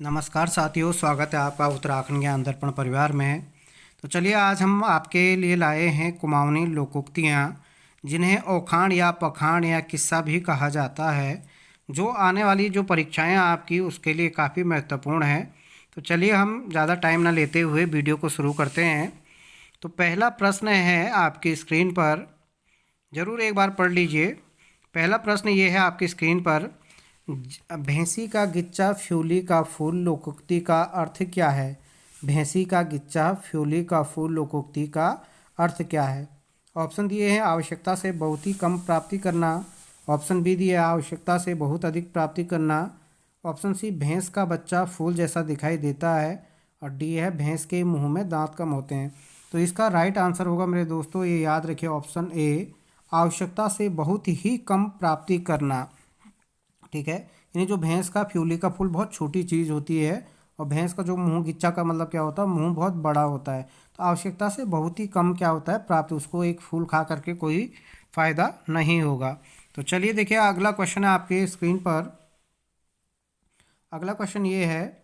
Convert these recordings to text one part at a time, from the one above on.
नमस्कार साथियों, स्वागत है आपका उत्तराखंड ज्ञान दर्पण परिवार में। तो चलिए आज हम आपके लिए लाए हैं कुमाऊनी लोकोक्तियाँ, जिन्हें औखाण या पखाण या किस्सा भी कहा जाता है, जो आने वाली जो परीक्षाएं आपकी उसके लिए काफ़ी महत्वपूर्ण है। तो चलिए हम ज़्यादा टाइम ना लेते हुए वीडियो को शुरू करते हैं। तो पहला प्रश्न है आपकी स्क्रीन पर, ज़रूर एक बार पढ़ लीजिए। पहला प्रश्न ये है आपकी स्क्रीन पर, भैंसी का गिच्चा फ्यूली का फूल लोकोक्ति का अर्थ क्या है? भैंसी का गिच्चा फ्यूली का फूल लोकोक्ति का अर्थ क्या है? ऑप्शन दिए हैं आवश्यकता से बहुत ही कम प्राप्ति करना। ऑप्शन बी दिए आवश्यकता से बहुत अधिक प्राप्ति करना। ऑप्शन सी भैंस का बच्चा फूल जैसा दिखाई देता है। और डी है भैंस के मुंह में दांत कम होते हैं। तो इसका राइट आंसर होगा मेरे दोस्तों, ये याद रखिए, ऑप्शन ए, आवश्यकता से बहुत ही कम प्राप्ति करना। ठीक है, यानी जो भैंस का फ्यूली का फूल बहुत छोटी चीज़ होती है, और भैंस का जो मुंह गिच्चा का मतलब क्या होता है, मुंह बहुत बड़ा होता है। तो आवश्यकता से बहुत ही कम क्या होता है, प्राप्त, उसको एक फूल खा करके कोई फायदा नहीं होगा। तो चलिए देखिए अगला क्वेश्चन है आपके स्क्रीन पर। अगला क्वेश्चन ये है,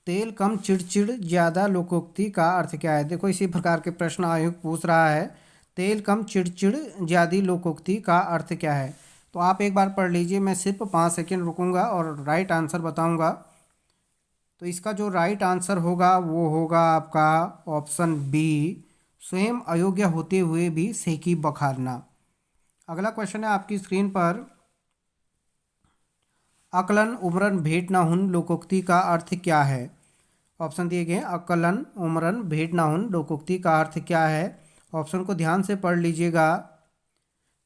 तेल कम चिड़चिड़ ज़्यादा लोकोक्ति का अर्थ क्या है? देखो इसी प्रकार के प्रश्न आयोग पूछ रहा है, तेल कम चिड़चिड़ ज़्यादा लोकोक्ति का अर्थ क्या है? तो आप एक बार पढ़ लीजिए, मैं सिर्फ 5 सेकेंड रुकूंगा और राइट आंसर बताऊंगा। तो इसका जो राइट आंसर होगा वो होगा आपका ऑप्शन बी, स्वयं अयोग्य होते हुए भी सेकी बखारना। अगला क्वेश्चन है आपकी स्क्रीन पर, अकलन उमरन भेंट ना हुन लोकोक्ति का अर्थ क्या है? ऑप्शन दिए गए, अकलन उमरन भेंट ना हुन लोकोक्ति का अर्थ क्या है? ऑप्शन को ध्यान से पढ़ लीजिएगा।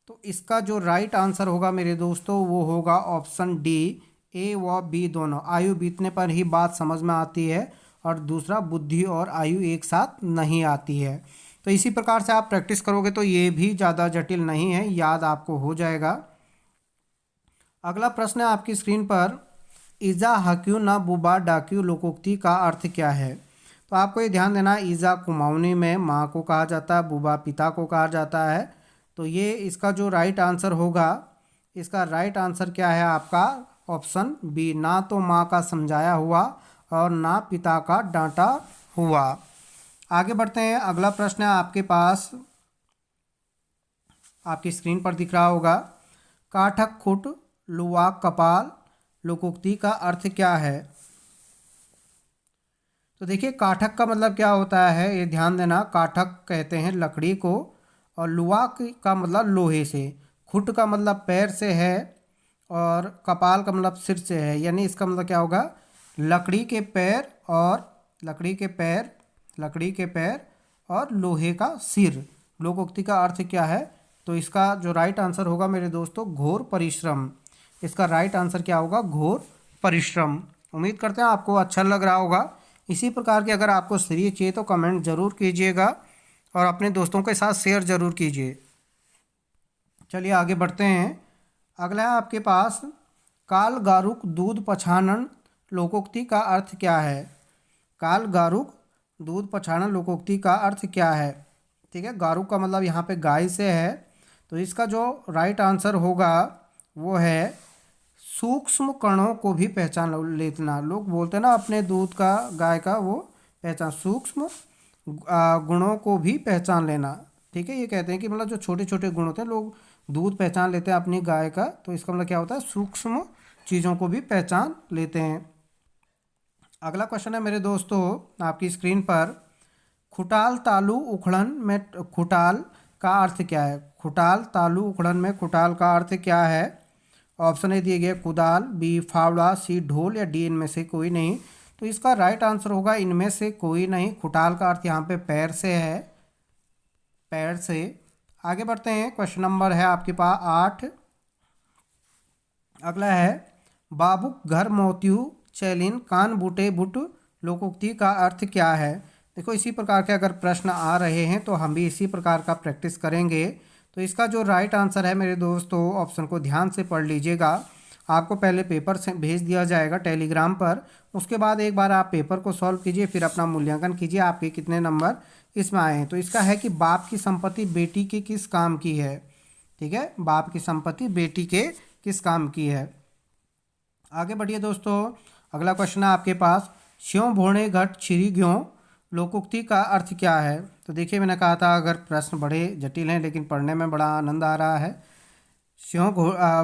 तो इसका जो राइट आंसर होगा मेरे दोस्तों वो होगा ऑप्शन डी, ए व बी दोनों। आयु बीतने पर ही बात समझ में आती है, और दूसरा बुद्धि और आयु एक साथ नहीं आती है। तो इसी प्रकार से आप प्रैक्टिस करोगे तो ये भी ज़्यादा जटिल नहीं है, याद आपको हो जाएगा। अगला प्रश्न है आपकी स्क्रीन पर, ईजा हक्यू ना बुबा डाक्यू लोकोक्ति का अर्थ क्या है? तो आपको ये ध्यान देना, ईजा कुमाऊनी में माँ को कहा जाता है, बुबा पिता को कहा जाता है। तो ये इसका जो राइट आंसर होगा, इसका राइट आंसर क्या है आपका? ऑप्शन बी, ना तो माँ का समझाया हुआ और ना पिता का डांटा हुआ। आगे बढ़ते हैं, अगला प्रश्न है आपके पास, आपकी स्क्रीन पर दिख रहा होगा, काठक खुट लुवाक कपाल लोकोक्ति का अर्थ क्या है? तो देखिए काठक का मतलब क्या होता है, ये ध्यान देना। काठक कहते हैं लकड़ी को, और लुवाक का मतलब लोहे से, खुट का मतलब पैर से है, और कपाल का मतलब सिर से है। यानी इसका मतलब क्या होगा, लकड़ी के पैर और लकड़ी के पैर और लोहे का सिर। लोकोक्ति का अर्थ क्या है? तो इसका जो राइट आंसर होगा मेरे दोस्तों, घोर परिश्रम। इसका राइट आंसर क्या होगा? घोर परिश्रम। उम्मीद करते हैं आपको अच्छा लग रहा होगा। इसी प्रकार के अगर आपको सीरीज चाहिए तो कमेंट ज़रूर कीजिएगा, और अपने दोस्तों के साथ शेयर ज़रूर कीजिए। चलिए आगे बढ़ते हैं। अगला है आपके पास, काल गारुक दूध पछाणन लोकोक्ति का अर्थ क्या है? काल गारुक दूध पछाणन लोकोक्ति का अर्थ क्या है? ठीक है, गारुक का मतलब यहाँ पे गाय से है। तो इसका जो राइट आंसर होगा वो है, सूक्ष्म कणों को भी पहचान लेना। लोग बोलते हैं ना अपने दूध का, गाय का, वो पहचान, सूक्ष्म गुणों को भी पहचान लेना। ठीक है, ये कहते हैं कि मतलब जो छोटे छोटे गुण होते हैं, लोग दूध पहचान लेते हैं अपनी गाय का, तो इसका मतलब क्या होता है, सूक्ष्म चीज़ों को भी पहचान लेते हैं। अगला क्वेश्चन है मेरे दोस्तों आपकी स्क्रीन पर, खुटाल तालु उखड़न में खुटाल का अर्थ क्या है? खुटाल तालु उखड़न में खुटाल का अर्थ क्या है? ऑप्शन ए दिए गए, कुदाल, बी फावड़ा, सी ढोल, या डी इनमें से कोई नहीं। तो इसका राइट आंसर होगा इनमें से कोई नहीं। खुटाल का अर्थ यहाँ पे पैर से है, पैर से। आगे बढ़ते हैं, क्वेश्चन नंबर है आपके पास 8। अगला है, बाबुक घर मोतियू चैलिन कान बूटे बुट लोकोक्ति का अर्थ क्या है? देखो इसी प्रकार के अगर प्रश्न आ रहे हैं तो हम भी इसी प्रकार का प्रैक्टिस करेंगे। तो इसका जो राइट आंसर है मेरे दोस्तों, ऑप्शन को ध्यान से पढ़ लीजिएगा। आपको पहले पेपर से भेज दिया जाएगा टेलीग्राम पर, उसके बाद एक बार आप पेपर को सॉल्व कीजिए, फिर अपना मूल्यांकन कीजिए, आपके कितने नंबर इसमें आए हैं। तो इसका है कि बाप की संपत्ति बेटी के किस काम की है। ठीक है, बाप की संपत्ति बेटी के किस काम की है। आगे बढ़िए दोस्तों, अगला क्वेश्चन है आपके पास, स्यों भोणे घट छिरी ग्यों लोकोक्ति का अर्थ क्या है। तो देखिए, मैंने कहा था अगर प्रश्न बड़े जटिल हैं लेकिन पढ़ने में बड़ा आनंद आ रहा है। स्यों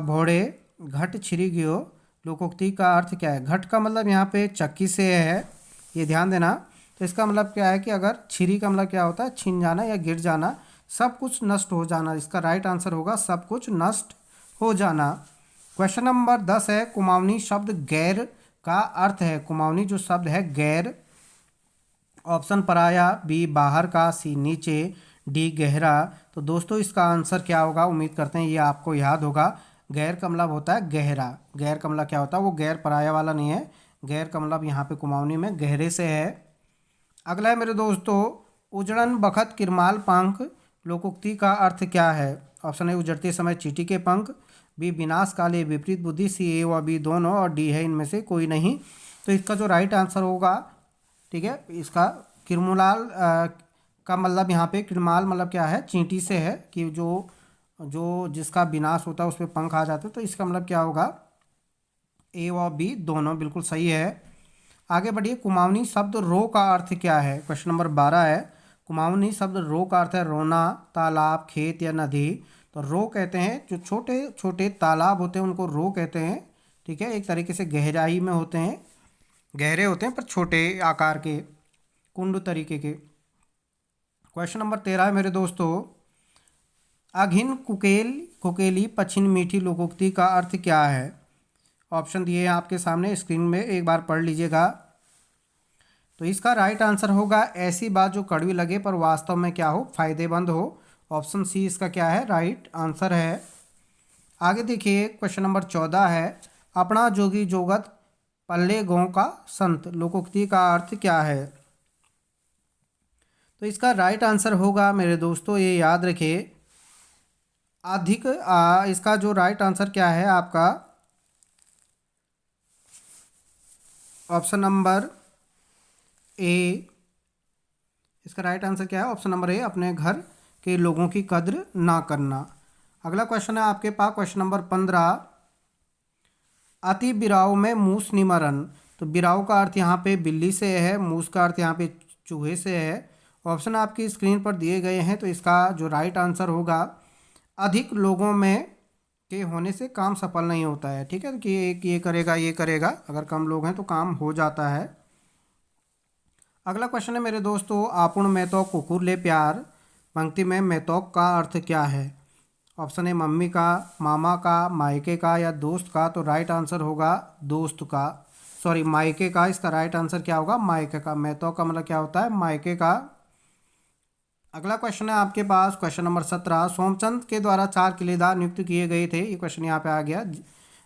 भोड़े घट छिरी ग्यो लोकोक्ति का अर्थ क्या है। घट का मतलब यहाँ पे चक्की से है, ये ध्यान देना। तो इसका मतलब क्या है कि अगर छिरी का मतलब क्या होता है, छिन जाना या गिर जाना, सब कुछ नष्ट हो जाना। इसका राइट आंसर होगा सब कुछ नष्ट हो जाना। क्वेश्चन नंबर 10 है, कुमाऊनी शब्द गैर का अर्थ है। कुमाऊनी जो शब्द है गैर, ऑप्शन पराया, बी बाहर का, सी नीचे, डी गहरा। तो दोस्तों इसका आंसर क्या होगा, उम्मीद करते हैं ये आपको याद होगा। गैर का मतलब होता है गहरा। गैर का मतलब क्या होता है, वो गैर पराया वाला नहीं है। गैर का मतलब यहाँ पे कुमाऊनी में गहरे से है। अगला है मेरे दोस्तों, उजड़न बखत किरमाल पंख लोकोक्ति का अर्थ क्या है। ऑप्शन है उजड़ते समय चींटी के पंख, बी विनाश काले विपरीत बुद्धि, सी ए व बी दोनों, और डी है इनमें से कोई नहीं। तो इसका जो राइट आंसर होगा, ठीक है, इसका किरमुलाल का मतलब यहाँ पे किरमाल मतलब क्या है, चींटी से है कि जो जो जिसका विनाश होता है उस पर पंख आ जाते हैं। तो इसका मतलब क्या होगा, ए व बी दोनों, बिल्कुल सही है। आगे बढ़िए, कुमाऊनी शब्द रो का अर्थ क्या है। क्वेश्चन नंबर 12 है, कुमाऊनी शब्द रो का अर्थ है रोना, तालाब, खेत या नदी। तो रो कहते हैं जो छोटे छोटे तालाब होते हैं उनको रो कहते हैं। ठीक है, एक तरीके से गहराई में होते हैं, गहरे होते हैं पर छोटे आकार के, कुंड तरीके के। क्वेश्चन नंबर 13 है मेरे दोस्तों, अघिन कुकेल कुकेली पछिन मीठी लोकोक्ति का अर्थ क्या है। ऑप्शन दिए हैं आपके सामने स्क्रीन में, एक बार पढ़ लीजिएगा। तो इसका राइट आंसर होगा ऐसी बात जो कड़वी लगे पर वास्तव में क्या हो, फायदेमंद हो। ऑप्शन सी इसका क्या है, राइट आंसर है। आगे देखिए, क्वेश्चन नंबर 14 है, अपना जोगी जोगत पल्ले गौ का संत लोकोक्ति का अर्थ क्या है। तो इसका राइट आंसर होगा मेरे दोस्तों, ये याद रखिए, अधिक इसका जो राइट आंसर क्या है आपका, ऑप्शन नंबर ए। इसका राइट आंसर क्या है, ऑप्शन नंबर ए, अपने घर के लोगों की कद्र ना करना। अगला क्वेश्चन है आपके पास, क्वेश्चन नंबर 15, अति बिराव में मूस निमरन। तो बिराव का अर्थ यहाँ पे बिल्ली से है, मूस का अर्थ यहाँ पे चूहे से है। ऑप्शन आपकी स्क्रीन पर दिए गए हैं। तो इसका जो राइट आंसर होगा, अधिक लोगों में के होने से काम सफल नहीं होता है। ठीक है, कि एक ये करेगा ये करेगा, अगर कम लोग हैं तो काम हो जाता है। अगला क्वेश्चन है मेरे दोस्तों, आपुण में तो कुकुर ले प्यार पंक्ति में मैतोक का अर्थ क्या है। ऑप्शन है मम्मी का, मामा का, मायके का या दोस्त का। तो राइट आंसर होगा दोस्त का, सॉरी मायके का। इसका राइट आंसर क्या होगा, मायके का। मैतोक का मतलब क्या होता है, मायके का। अगला क्वेश्चन है आपके पास, क्वेश्चन नंबर 17, सोमचंद के द्वारा 4 किलेदार नियुक्त किए गए थे। ये क्वेश्चन यहाँ पे आ गया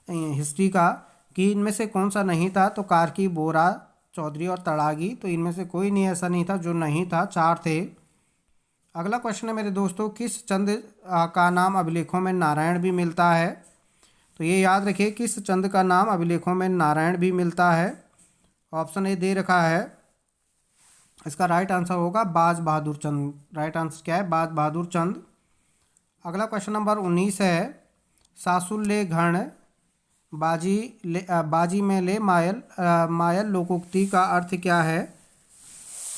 हिस्ट्री का, कि इनमें से कौन सा नहीं था। तो कार्की, बोरा, चौधरी और तड़ागी। तो इनमें से कोई नहीं ऐसा नहीं था जो नहीं था, 4 थे। अगला क्वेश्चन है मेरे दोस्तों, किस चंद का नाम अभिलेखों में नारायण भी मिलता है। तो ये याद रखिए, किस चंद का नाम अभिलेखों में नारायण भी मिलता है। ऑप्शन ए दे रखा है, इसका राइट आंसर होगा बाज बहादुर चंद। राइट आंसर क्या है, बाज बहादुर चंद। अगला क्वेश्चन नंबर 19 है, सासुल ले घण बाजी में ले मायल मायल लोकोक्ति का अर्थ क्या है।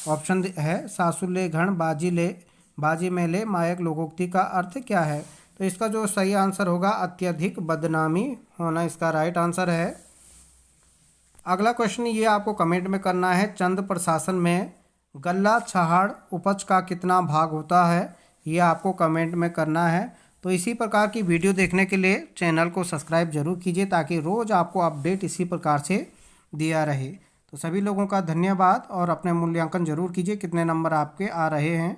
ऑप्शन है सासुल ले घण बाजी में ले मायक लोकोक्ति का अर्थ क्या है। तो इसका जो सही आंसर होगा, अत्यधिक बदनामी होना इसका राइट आंसर है। अगला क्वेश्चन ये आपको कमेंट में करना है, चंद प्रशासन में गल्ला छहाड़ उपज का कितना भाग होता है। ये आपको कमेंट में करना है। तो इसी प्रकार की वीडियो देखने के लिए चैनल को सब्सक्राइब जरूर कीजिए, ताकि रोज़ आपको अपडेट इसी प्रकार से दिया रहे। तो सभी लोगों का धन्यवाद, और अपने मूल्यांकन जरूर कीजिए कितने नंबर आपके आ रहे हैं।